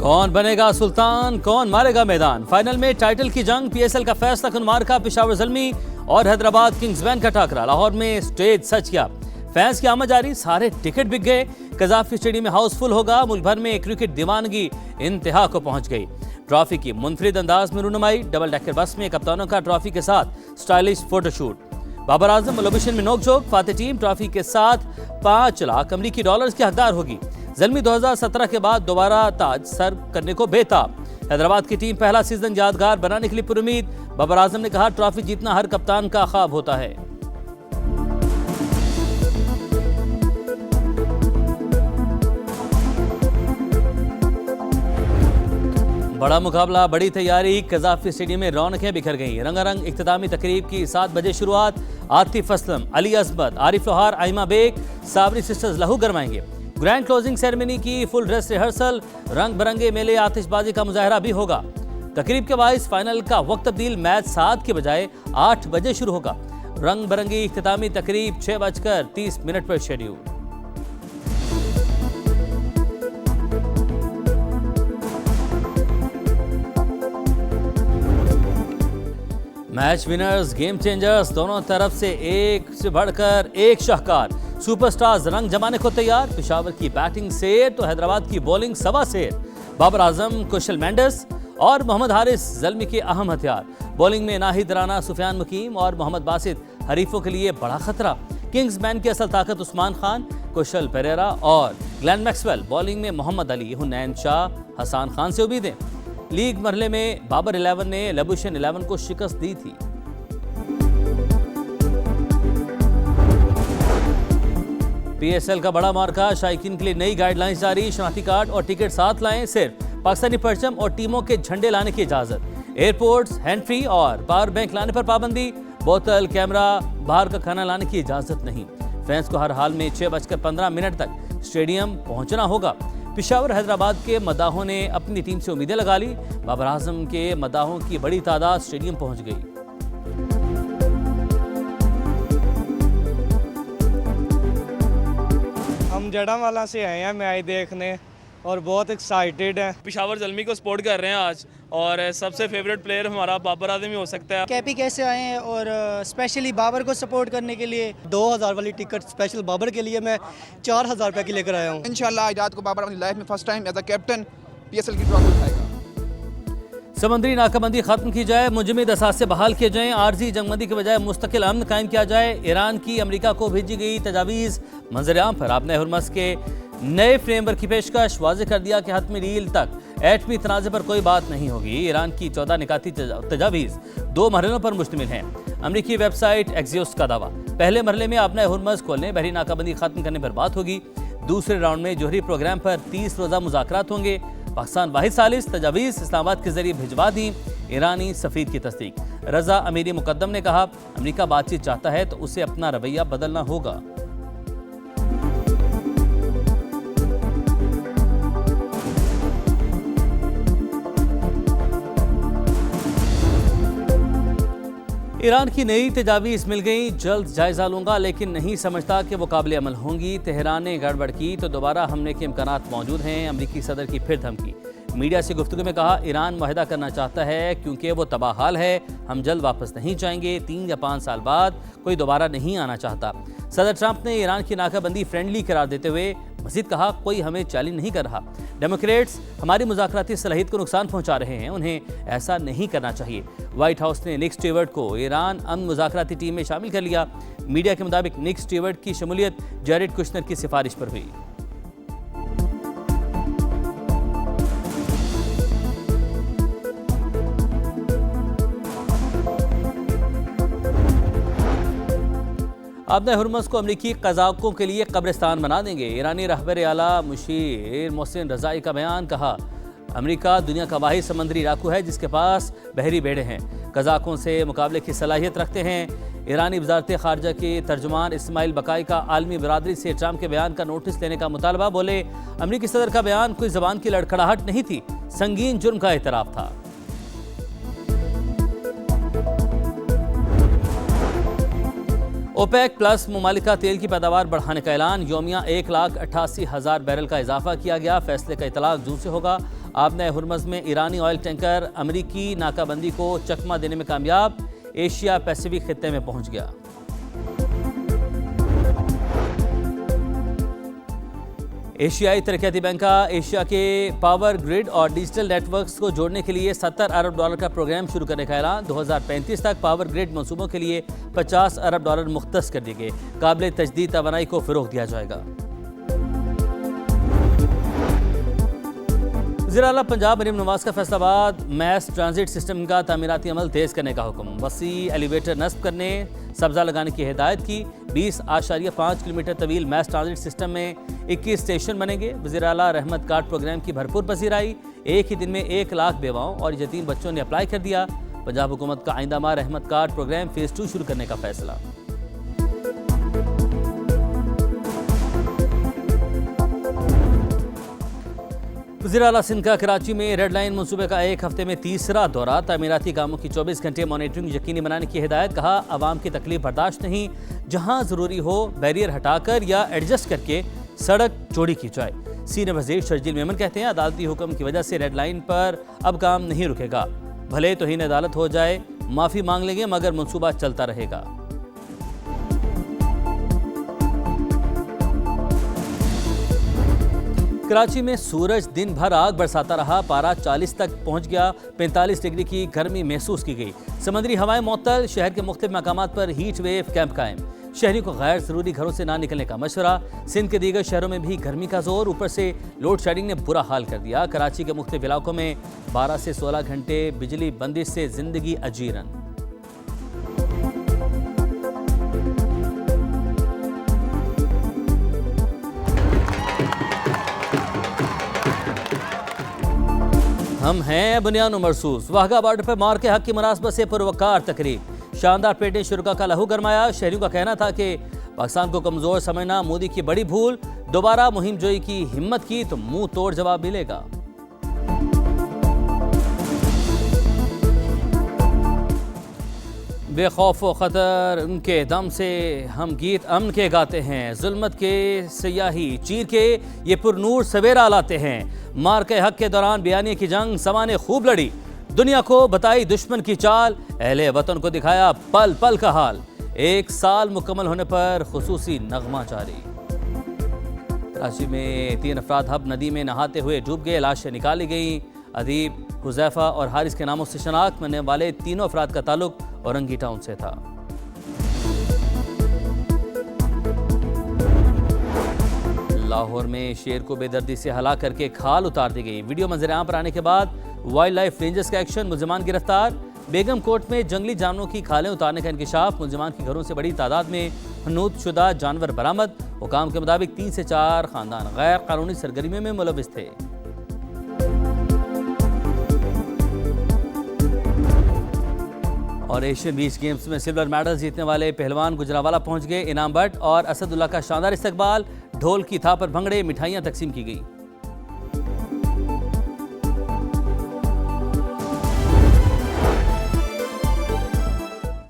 कौन बनेगा सुल्तान, कौन मारेगा मैदान। फाइनल में टाइटल की जंग, पीएसएल का फैसला कुनमार का पेशावर ज़ल्मी और हैदराबाद किंग्स बैन का टाकरा। लाहौर में स्टेज सच किया, फैंस की आमद जारी, सारे टिकट बिक गए। कजाफी स्टेडियम में हाउसफुल होगा। मुल्क भर में क्रिकेट दीवानगी इंतहा को पहुंच गई। ट्रॉफी की मुनफरिद अंदाज में रूनुमाई, डबल डेकर बस में कप्तानों का ट्रॉफी के साथ स्टाइलिश फोटोशूट। बाबर आजम मलोबिशन में नोकझोंक, फातेह टीम ट्रॉफी के साथ 5 लाख अमरीकी डॉलर्स की हकदार होगी। ज़ल्मी 2017 के बाद दोबारा ताज सर करने को बेताब। हैदराबाद की टीम पहला सीजन यादगार बनाने के लिए पुरुमीद। बाबर आजम ने कहा, ट्रॉफी जीतना हर कप्तान का ख्वाब होता है। बड़ा मुकाबला, बड़ी तैयारी, कजाफी स्टेडियम में रौनकें बिखर गईं। रंगारंग इख्तितामी तकरीब की 7 बजे शुरुआत। आतिफ असलम, अली अजमत, आरिफ लोहार, आइमा बेग, साबरी सिस्टर्स लहू गरमाएंगे। ग्रैंड क्लोजिंग सेरेमनी की फुल ड्रेस रिहर्सल, रंग बिरंगे मेले, आतिशबाजी का मुजाहरा भी होगा। तकरीब के बाइस फाइनल का वक्त तब्दील, मैच 7 के बजाय 8 बजे शुरू होगा। रंग बिरंगी इख्तितामी तकरीब 6:30 पर schedule. Match winners, game changers, दोनों तरफ से एक से बढ़कर एक शाहकार। सुपरस्टार्स रंग जमाने को तैयार। पेशावर की बैटिंग शेर तो हैदराबाद की बॉलिंग सवा शेर। बाबर आजम, कुशल मेंडिस और मोहम्मद हारिस ज़ल्मी के अहम हथियार। बॉलिंग में नाहिद राना, सुफियान मुकीम और मोहम्मद बासित हरीफों के लिए बड़ा खतरा। किंग्स मैन की असल ताकत उस्मान खान, कुशल पेरेरा और ग्लेन मैक्सवेल। बॉलिंग में मोहम्मद अली, हुनैन शाह, हसान खान से उम्मीदें। लीग मरहले में बाबर 11 ने लबुशन 11 को शिकस्त दी थी। पीएसएल का बड़ा मार्का, शायकीन के लिए नई गाइडलाइंस जारी। शनाख्ती कार्ड और टिकट साथ लाएं, सिर्फ पाकिस्तानी परचम और टीमों के झंडे लाने की इजाजत। एयरपोर्ट्स, हैंड फ्री और पावर बैंक लाने पर पाबंदी। बोतल, कैमरा, बाहर का खाना लाने की इजाजत नहीं। फैंस को हर हाल में 6:15 तक स्टेडियम पहुंचना होगा। पेशावर हैदराबाद के मदाहों ने अपनी टीम से उम्मीदें लगा ली। बाबर आजम के मदाहों की बड़ी तादाद स्टेडियम पहुंच गई। हम जड़ावाला से आए हैं मैच देखने और बहुत एक्साइटेड हैं। पेशावर ज़ल्मी को सपोर्ट कर रहे हैं आज, और सबसे फेवरेट प्लेयर हमारा बाबर आजम ही हो सकता है। कैपी कैसे आए हैं और स्पेशली बाबर को सपोर्ट करने के लिए 2000 वाली टिकट स्पेशल बाबर के लिए मैं 4000 रुपये की लेकर आया हूँ। इंशाल्लाह आजाद को बाबर अपनी लाइफ में first time as a captain PSL की ट्रॉफी उठाएगा। समंदरी नाकाबंदी खत्म की जाए, मुजमिद असासे बहाल किए जाएं, आर्जी जंगबंदी के बजाय मुस्तकिल अमन कायम किया जाए। ईरान की अमेरिका को भेजी गई तजावीज़ मंजर-ए-आम पर आपने हुर्मस के नए फ्रेमवर्क की पेशकश। वाज़े कर दिया कि हतमी डील तक एटमी तनाज़े पर कोई बात नहीं होगी। ईरान की 14 निकाती तजावीज़ 2 मरहलों पर मुश्तमिल हैं। अमरीकी वेबसाइट एक्सियोस का दावा, पहले मरहले में आपने हुर्मस खोलने, बहरी नाकाबंदी खत्म करने पर बात होगी। दूसरे राउंड में जोहरी प्रोग्राम पर 30 रोज़ा मुज़ाकरात होंगे। पाकिस्तान वाहिद सालिस तजावीज़ इस्लामाबाद के जरिए भिजवा दी। ईरानी सफ़ीर की तस्दीक। रजा अमीरी मुकद्दम ने कहा, अमरीका बातचीत चाहता है तो उसे अपना रवैया बदलना होगा। ईरान की नई तजावीज़ मिल गई, जल्द जायजा लूंगा, लेकिन नहीं समझता कि वो काबिल अमल होंगी। तेहरान ने गड़बड़ की तो दोबारा हमले के इम्कानात मौजूद हैं। अमरीकी सदर की फिर धमकी। मीडिया से गुफ्तगू में कहा, ईरान मुआहदा करना चाहता है क्योंकि वो तबाहाल है। हम जल्द वापस नहीं जाएंगे। 3 या 5 साल बाद कोई दोबारा नहीं आना चाहता। सदर ट्रंप ने ईरान की नाकाबंदी फ्रेंडली करार देते हुए मज़ीद कहा, कोई हमें चैलेंज नहीं कर रहा। डेमोक्रेट्स हमारी मुज़ाकराती सलाहियत को नुकसान पहुंचा रहे हैं, उन्हें ऐसा नहीं करना चाहिए। व्हाइट हाउस ने निक स्टीवर्ट को ईरान अमन मुज़ाकराती टीम में शामिल कर लिया। मीडिया के मुताबिक निक स्टीवर्ट की शमूलियत जैरेड कुशनर की सिफारिश पर हुई। आपने हुर्मस को अमरीकी कज़ाकों के लिए कब्रिस्तान बना देंगे। ईरानी रहबर आला मुशीर मोहसिन रज़ाई का बयान, कहा, अमरीका दुनिया का वाहिद समंदरी डाकू है जिसके पास बहरी बेड़े हैं। कज़ाकों से मुकाबले की सलाहियत रखते हैं। ईरानी वज़ारत ख़ारजा के तर्जुमान इस्माइल बकाई का आलमी बरादरी से ट्रंप के बयान का नोटिस लेने का मुतालबा। बोले, अमरीकी सदर का बयान कोई ज़बान की लड़खड़ाहट नहीं थी, संगीन जुर्म का एतराफ़ था। ओपेक प्लस मुमालिका तेल की पैदावार बढ़ाने का ऐलान। योमिया 1,88,000 बैरल का इजाफा किया गया। फैसले का इतलाक जून से होगा। आबने हुर्मज़ में ईरानी ऑयल टैंकर अमरीकी नाकाबंदी को चकमा देने में कामयाब। एशिया पैसिफिक खित्ते में पहुंच गया। एशियाई तरक्याती बैंक का एशिया के पावर ग्रिड और डिजिटल नेटवर्क्स को जोड़ने के लिए $70 अरब का प्रोग्राम शुरू करने का ऐलान। 2035 तक पावर ग्रिड मंसूबों के लिए $50 अरब मुख्तस कर दिए गए। काबिल तजदीद तवानाई को फ़रोग़ दिया जाएगा। वज़ीर-ए-आला पंजाब मरीम नवाज का फैसलाबाद मैस ट्रांजिट सिस्टम का तामीराती अमल तेज़ करने का हुक्म। वसी एलिवेटर नस्ब करने, सब्ज़ा लगाने की हिदायत की। 20.5 किलोमीटर तवील मैस ट्रांजिट सिस्टम में 21 स्टेशन बनेंगे। वज़ीर-ए-आला रहमत कार्ड प्रोग्राम की भरपूर पसीराई। एक ही दिन में 1 लाख बेवाओं और यतीम बच्चों ने अप्लाई कर दिया। पंजाब हुकूमत का आइंदा माह रहमत कार्ड प्रोग्राम फेज़ 2 शुरू करने का फैसला। वज़ीर-ए-आला सिंध का कराची में रेड लाइन मनसूबे का एक हफ्ते में तीसरा दौरा। तामीराती कामों की 24 घंटे मॉनिटरिंग यकीनी बनाने की हिदायत। कहा आवाम की तकलीफ बर्दाश्त नहीं, जहां ज़रूरी हो बैरियर हटाकर या एडजस्ट करके सड़क चौड़ी की जाए। सीनियर वज़ीर शर्जील मेमन कहते हैं अदालती हुक्म की वजह से रेड लाइन पर अब काम नहीं रुकेगा। भले तौहीन अदालत हो जाए, माफ़ी मांग लेंगे मगर मनसूबा चलता रहेगा। कराची में सूरज दिन भर आग बरसाता रहा। पारा 40 तक पहुंच गया। 45 डिग्री की गर्मी महसूस की गई। समुद्री हवाएं मुअत्तल। शहर के मुख्तलिफ मकामात पर हीट वेव कैंप कायम। शहरी को गैर ज़रूरी घरों से ना निकलने का मशवरा। सिंध के दीगर शहरों में भी गर्मी का जोर। ऊपर से लोड शेडिंग ने बुरा हाल कर दिया। कराची के मुख्तलिफ इलाकों में 12 से 16 घंटे बिजली बंदिश से जिंदगी अजीरन। हम हैं बुनियान मरसूस। वाहगा बॉर्डर पर मार के हक की मुनासबत से पुरवकार तकरीब। शानदार पेटे शुरा का लहू गरमाया। शहरियों का कहना था कि पाकिस्तान को कमजोर समझना मोदी की बड़ी भूल। दोबारा मुहिम जोई की हिम्मत की तो मुंह तोड़ जवाब मिलेगा। बेखौफ व ख़तर उनके दम से हम गीत अमन के गाते हैं। जुल्मत के सियाही चीर के ये पुरनूर सवेरा लाते हैं। मार के हक के दौरान बयानी की जंग समा ने खूब लड़ी। दुनिया को बताई दुश्मन की चाल। अहले वतन को दिखाया पल पल का हाल। 1 साल मुकम्मल होने पर खुसूसी नगमा जारी। कराची में 3 अफराद हब नदी में नहाते हुए डूब गए। लाशें निकाली गईं। अदीब, हुज़ैफा और हारिस के नामों से शनाख्त करने वाले तीनों अफराद का ताल्लुक औरंगी टाउन से था। लाहौर में शेर को बेदर्दी से हलाक करके खाल उतार दी गई। वीडियो मंजर आम पर आने के बाद वाइल्ड लाइफ रेंजर्स का एक्शन। मुलजिमान गिरफ्तार। बेगम कोट में जंगली जानवरों की खालें उतारने का इंकशाफ। मुलजिमान के घरों से बड़ी तादाद में हनूत शुदा जानवर बरामद। हुकाम के मुताबिक 3 से 4 खानदान गैर कानूनी सरगर्मियों में मुलविस थे। और एशियन बीच गेम्स में सिल्वर मेडल जीतने वाले पहलवान गुजरावाला पहुंच गए। इनाम भट्ट और असदुल्ला का शानदार इस्तकबाल। ढोल की थाप पर भंगड़े, मिठाइयां तकसीम की गई।